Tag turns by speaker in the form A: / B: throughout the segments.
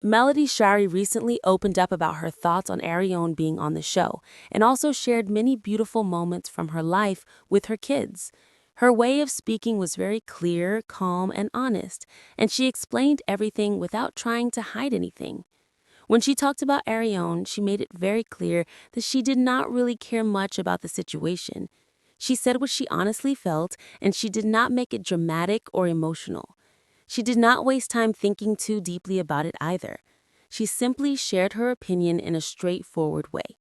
A: Melody Shari recently opened up about her thoughts on Arionne being on the show and also shared many beautiful moments from her life with her kids. Her way of speaking was very clear, calm, and honest, and she explained everything without trying to hide anything. When she talked about Arionne, she made it very clear that she did not really care much about the situation. She said what she honestly felt, and she did not make it dramatic or emotional. She did not waste time thinking too deeply about it either. She simply shared her opinion in a straightforward way.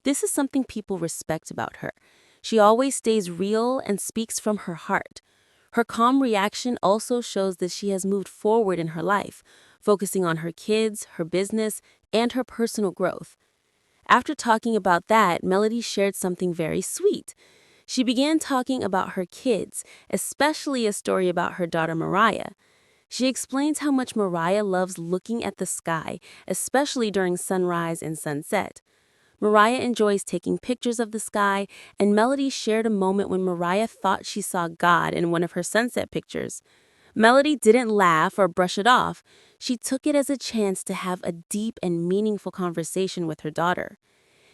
A: This is something people respect about her. She always stays real and speaks from her heart. Her calm reaction also shows that she has moved forward in her life, focusing on her kids, her business, and her personal growth. After talking about that, Melody shared something very sweet. She began talking about her kids, especially a story about her daughter Mariah. She explains how much Mariah loves looking at the sky, especially during sunrise and sunset. Mariah enjoys taking pictures of the sky, and Melody shared a moment when Mariah thought she saw God in one of her sunset pictures. Melody didn't laugh or brush it off. She took it as a chance to have a deep and meaningful conversation with her daughter.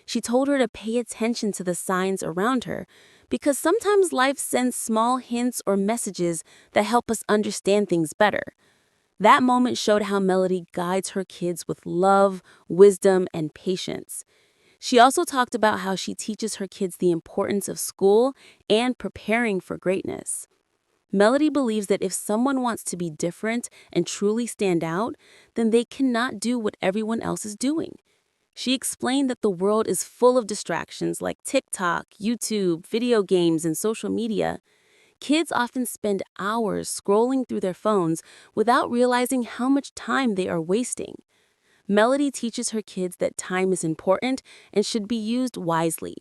A: She told her to pay attention to the signs around her because sometimes life sends small hints or messages that help us understand things better. That moment showed how Melody guides her kids with love, wisdom, and patience. She also talked about how she teaches her kids the importance of school and preparing for greatness. Melody believes that if someone wants to be different and truly stand out, then they cannot do what everyone else is doing. She explained that the world is full of distractions like TikTok, YouTube, video games, and social media. Kids often spend hours scrolling through their phones without realizing how much time they are wasting. Melody teaches her kids that time is important and should be used wisely.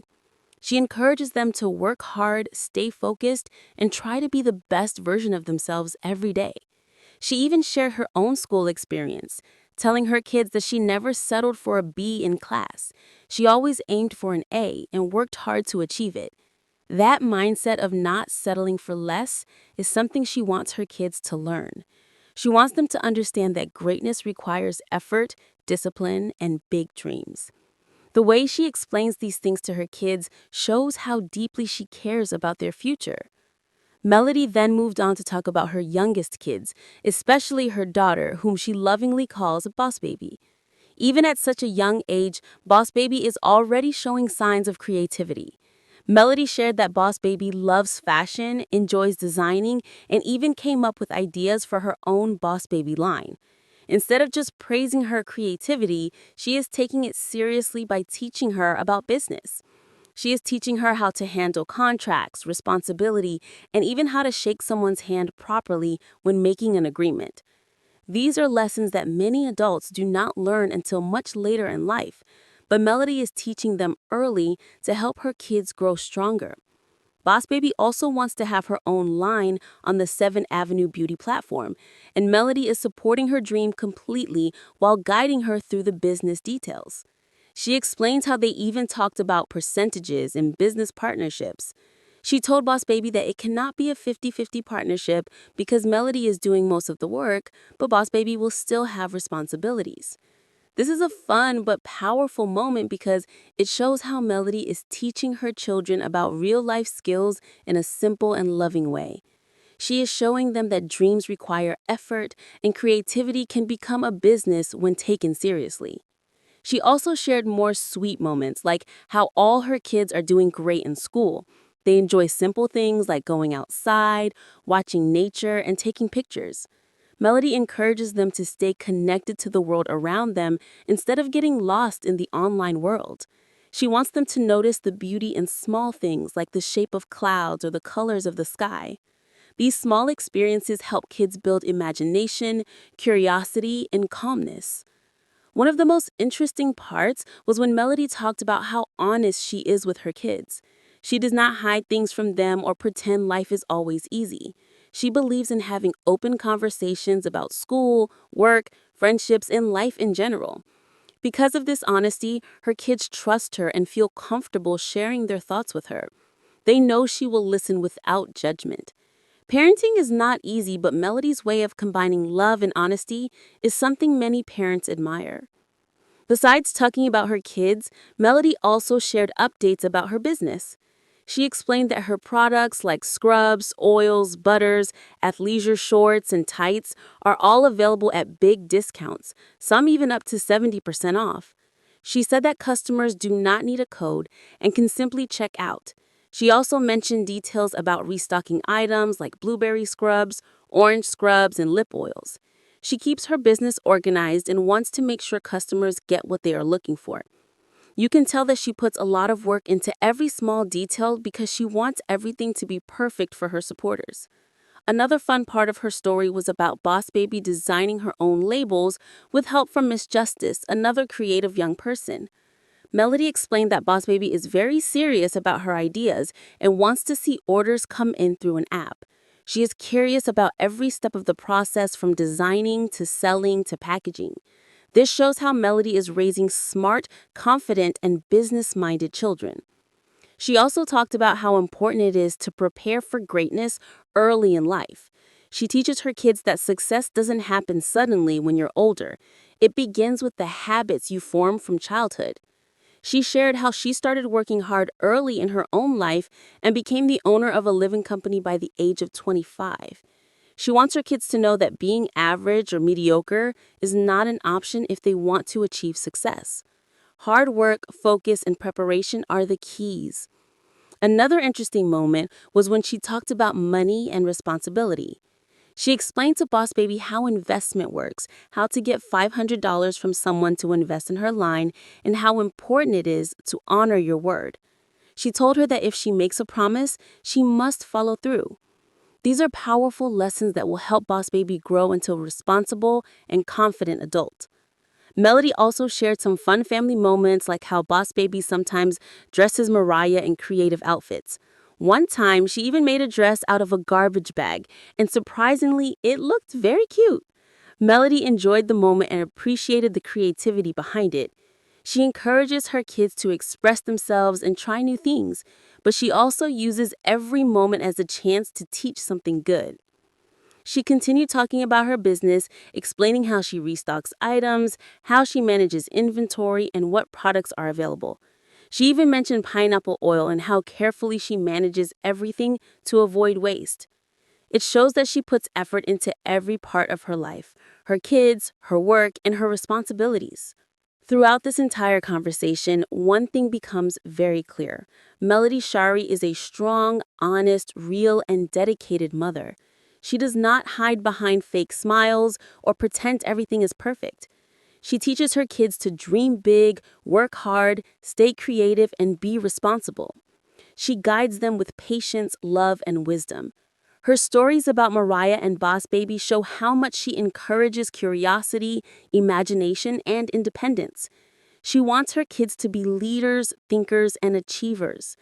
A: She encourages them to work hard, stay focused, and try to be the best version of themselves every day. She even shared her own school experience, telling her kids that she never settled for a B in class. She always aimed for an A and worked hard to achieve it. That mindset of not settling for less is something she wants her kids to learn. She wants them to understand that greatness requires effort, discipline, and big dreams. The way she explains these things to her kids shows how deeply she cares about their future. Melody then moved on to talk about her youngest kids, especially her daughter, whom she lovingly calls Boss Baby. Even at such a young age, Boss Baby is already showing signs of creativity. Melody shared that Boss Baby loves fashion, enjoys designing, and even came up with ideas for her own Boss Baby line. Instead of just praising her creativity, she is taking it seriously by teaching her about business. She is teaching her how to handle contracts, responsibility, and even how to shake someone's hand properly when making an agreement. These are lessons that many adults do not learn until much later in life, but Melody is teaching them early to help her kids grow stronger. Boss Baby also wants to have her own line on the 7th Avenue beauty platform, and Melody is supporting her dream completely while guiding her through the business details. She explains how they even talked about percentages and business partnerships. She told Boss Baby that it cannot be a 50-50 partnership because Melody is doing most of the work, but Boss Baby will still have responsibilities. This is a fun but powerful moment because it shows how Melody is teaching her children about real-life skills in a simple and loving way. She is showing them that dreams require effort and creativity can become a business when taken seriously. She also shared more sweet moments, like how all her kids are doing great in school. They enjoy simple things like going outside, watching nature, and taking pictures. Melody encourages them to stay connected to the world around them instead of getting lost in the online world. She wants them to notice the beauty in small things like the shape of clouds or the colors of the sky. These small experiences help kids build imagination, curiosity, and calmness. One of the most interesting parts was when Melody talked about how honest she is with her kids. She does not hide things from them or pretend life is always easy. She believes in having open conversations about school, work, friendships, and life in general. Because of this honesty, her kids trust her and feel comfortable sharing their thoughts with her. They know she will listen without judgment. Parenting is not easy, but Melody's way of combining love and honesty is something many parents admire. Besides talking about her kids, Melody also shared updates about her business. She explained that her products like scrubs, oils, butters, athleisure shorts, and tights are all available at big discounts, some even up to 70% off. She said that customers do not need a code and can simply check out. She also mentioned details about restocking items like blueberry scrubs, orange scrubs, and lip oils. She keeps her business organized and wants to make sure customers get what they are looking for. You can tell that she puts a lot of work into every small detail because she wants everything to be perfect for her supporters. Another fun part of her story was about Boss Baby designing her own labels with help from Miss Justice, another creative young person. Melody explained that Boss Baby is very serious about her ideas and wants to see orders come in through an app. She is curious about every step of the process from designing to selling to packaging. This shows how Melody is raising smart, confident, and business-minded children. She also talked about how important it is to prepare for greatness early in life. She teaches her kids that success doesn't happen suddenly when you're older. It begins with the habits you form from childhood. She shared how she started working hard early in her own life and became the owner of a living company by the age of 25. She wants her kids to know that being average or mediocre is not an option if they want to achieve success. Hard work, focus, and preparation are the keys. Another interesting moment was when she talked about money and responsibility. She explained to Boss Baby how investment works, how to get $500 from someone to invest in her line, and how important it is to honor your word. She told her that if she makes a promise, she must follow through. These are powerful lessons that will help Boss Baby grow into a responsible and confident adult. Melody also shared some fun family moments like how Boss Baby sometimes dresses Mariah in creative outfits. One time, she even made a dress out of a garbage bag, and surprisingly, it looked very cute. Melody enjoyed the moment and appreciated the creativity behind it. She encourages her kids to express themselves and try new things, but she also uses every moment as a chance to teach something good. She continued talking about her business, explaining how she restocks items, how she manages inventory, and what products are available. She even mentioned pineapple oil and how carefully she manages everything to avoid waste. It shows that she puts effort into every part of her life, her kids, her work, and her responsibilities. Throughout this entire conversation, one thing becomes very clear. Melody Shari is a strong, honest, real, and dedicated mother. She does not hide behind fake smiles or pretend everything is perfect. She teaches her kids to dream big, work hard, stay creative, and be responsible. She guides them with patience, love, and wisdom. Her stories about Mariah and Boss Baby show how much she encourages curiosity, imagination, and independence. She wants her kids to be leaders, thinkers, and achievers.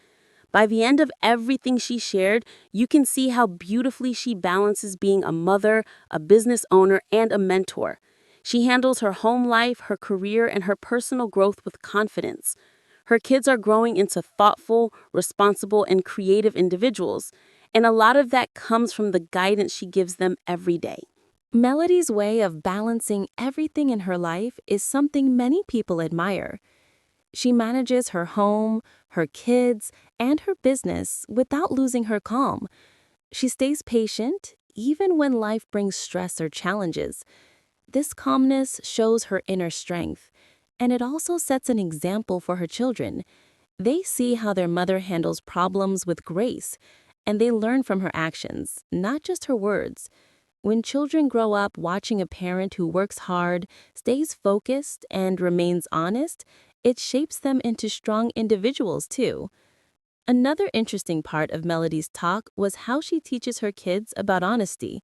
A: By the end of everything she shared, you can see how beautifully she balances being a mother, a business owner, and a mentor. She handles her home life, her career, and her personal growth with confidence. Her kids are growing into thoughtful, responsible, and creative individuals, and a lot of that comes from the guidance she gives them every day. Melody's way of balancing everything in her life is something many people admire. She manages her home, her kids, and her business without losing her calm. She stays patient, even when life brings stress or challenges. This calmness shows her inner strength, and it also sets an example for her children. They see how their mother handles problems with grace, and they learn from her actions, not just her words. When children grow up watching a parent who works hard, stays focused, and remains honest, it shapes them into strong individuals too. Another interesting part of Melody's talk was how she teaches her kids about honesty.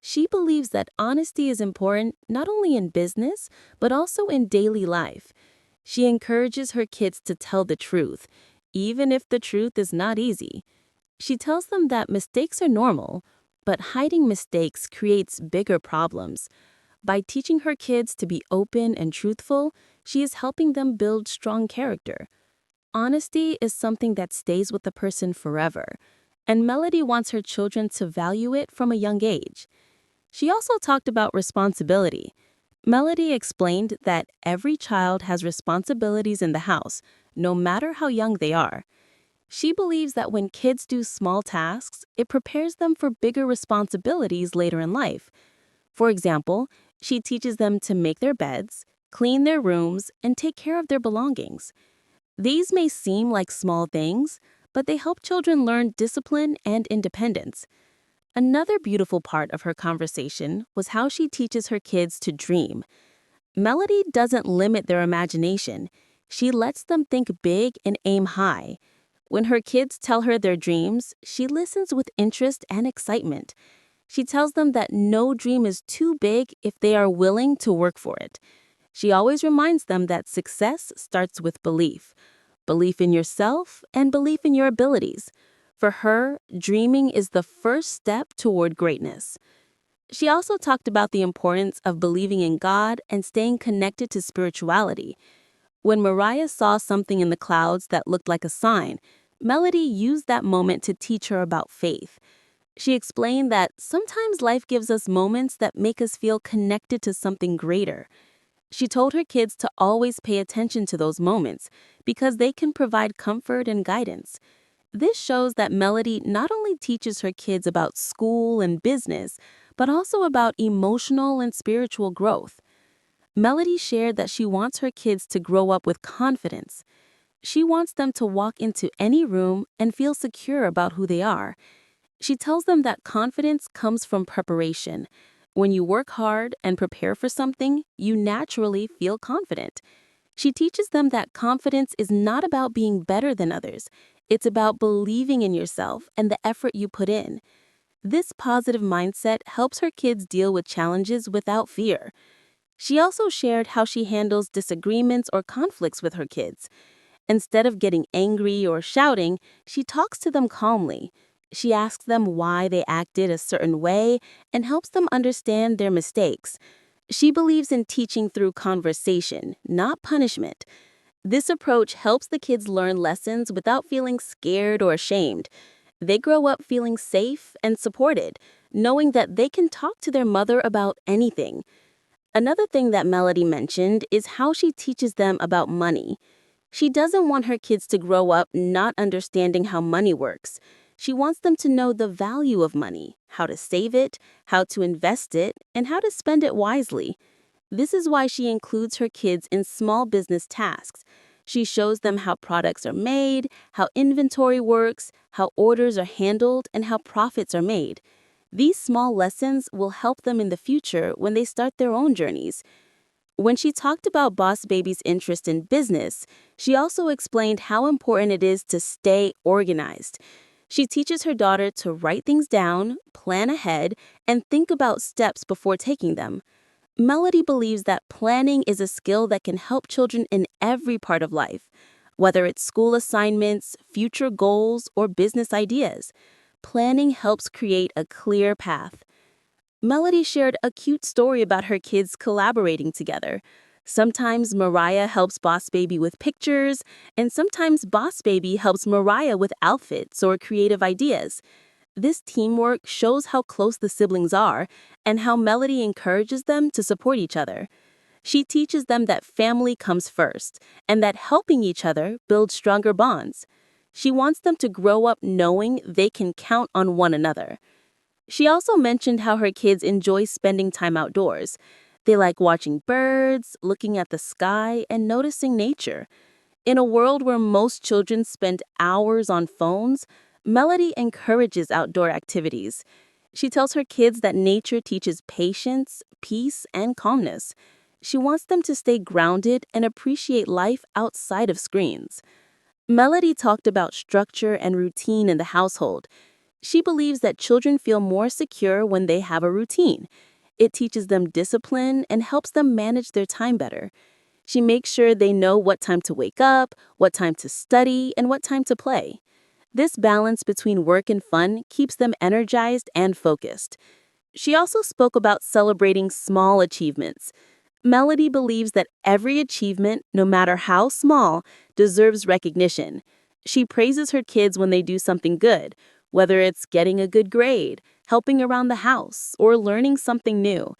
A: She believes that honesty is important not only in business, but also in daily life. She encourages her kids to tell the truth, even if the truth is not easy. She tells them that mistakes are normal, but hiding mistakes creates bigger problems. By teaching her kids to be open and truthful, she is helping them build strong character. Honesty is something that stays with a person forever. and Melody wants her children to value it from a young age. She also talked about responsibility. Melody explained that every child has responsibilities in the house, no matter how young they are. She believes that when kids do small tasks, it prepares them for bigger responsibilities later in life. For example, she teaches them to make their beds, clean their rooms, and take care of their belongings. These may seem like small things, but they help children learn discipline and independence. Another beautiful part of her conversation was how she teaches her kids to dream. Melody doesn't limit their imagination. She lets them think big and aim high. When her kids tell her their dreams, she listens with interest and excitement. She tells them that no dream is too big if they are willing to work for it. She always reminds them that success starts with belief. Belief in yourself and belief in your abilities. For her, dreaming is the first step toward greatness. She also talked about the importance of believing in God and staying connected to spirituality. When Mariah saw something in the clouds that looked like a sign, Melody used that moment to teach her about faith. She explained that sometimes life gives us moments that make us feel connected to something greater. She told her kids to always pay attention to those moments because they can provide comfort and guidance. This shows that Melody not only teaches her kids about school and business, but also about emotional and spiritual growth. Melody shared that she wants her kids to grow up with confidence. She wants them to walk into any room and feel secure about who they are. She tells them that confidence comes from preparation. When you work hard and prepare for something, you naturally feel confident. She teaches them that confidence is not about being better than others. It's about believing in yourself and the effort you put in. This positive mindset helps her kids deal with challenges without fear. She also shared how she handles disagreements or conflicts with her kids. Instead of getting angry or shouting, she talks to them calmly. She asks them why they acted a certain way and helps them understand their mistakes. She believes in teaching through conversation, not punishment. This approach helps the kids learn lessons without feeling scared or ashamed. They grow up feeling safe and supported, knowing that they can talk to their mother about anything. Another thing that Melody mentioned is how she teaches them about money. She doesn't want her kids to grow up not understanding how money works. She wants them to know the value of money, how to save it, how to invest it, and how to spend it wisely. This is why she includes her kids in small business tasks. She shows them how products are made, how inventory works, how orders are handled, and how profits are made. These small lessons will help them in the future when they start their own journeys. When she talked about Boss Baby's interest in business, she also explained how important it is to stay organized. She teaches her daughter to write things down, plan ahead, and think about steps before taking them. Melody believes that planning is a skill that can help children in every part of life, whether it's school assignments, future goals, or business ideas. Planning helps create a clear path. Melody shared a cute story about her kids collaborating together. Sometimes Mariah helps Boss Baby with pictures, and sometimes Boss Baby helps Mariah with outfits or creative ideas. This teamwork shows how close the siblings are and how Melody encourages them to support each other. She teaches them that family comes first and that helping each other builds stronger bonds. She wants them to grow up knowing they can count on one another. She also mentioned how her kids enjoy spending time outdoors. They like watching birds, looking at the sky, and noticing nature. In a world where most children spend hours on phones, Melody encourages outdoor activities. She tells her kids that nature teaches patience, peace, and calmness. She wants them to stay grounded and appreciate life outside of screens. Melody talked about structure and routine in the household. She believes that children feel more secure when they have a routine. It teaches them discipline and helps them manage their time better. She makes sure they know what time to wake up, what time to study, and what time to play. This balance between work and fun keeps them energized and focused. She also spoke about celebrating small achievements. Melody believes that every achievement, no matter how small, deserves recognition. She praises her kids when they do something good, whether it's getting a good grade, helping around the house, or learning something new.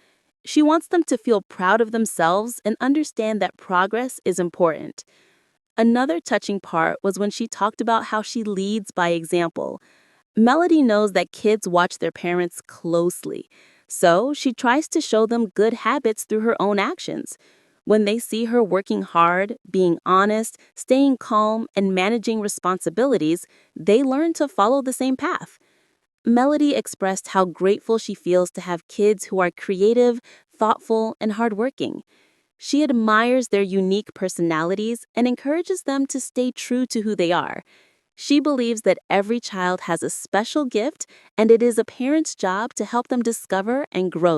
A: She wants them to feel proud of themselves and understand that progress is important. Another touching part was when she talked about how she leads by example. Melody knows that kids watch their parents closely, so she tries to show them good habits through her own actions. When they see her working hard, being honest, staying calm, and managing responsibilities, they learn to follow the same path. Melody expressed how grateful she feels to have kids who are creative, thoughtful, and hardworking. She admires their unique personalities and encourages them to stay true to who they are. She believes that every child has a special gift, and it is a parent's job to help them discover and grow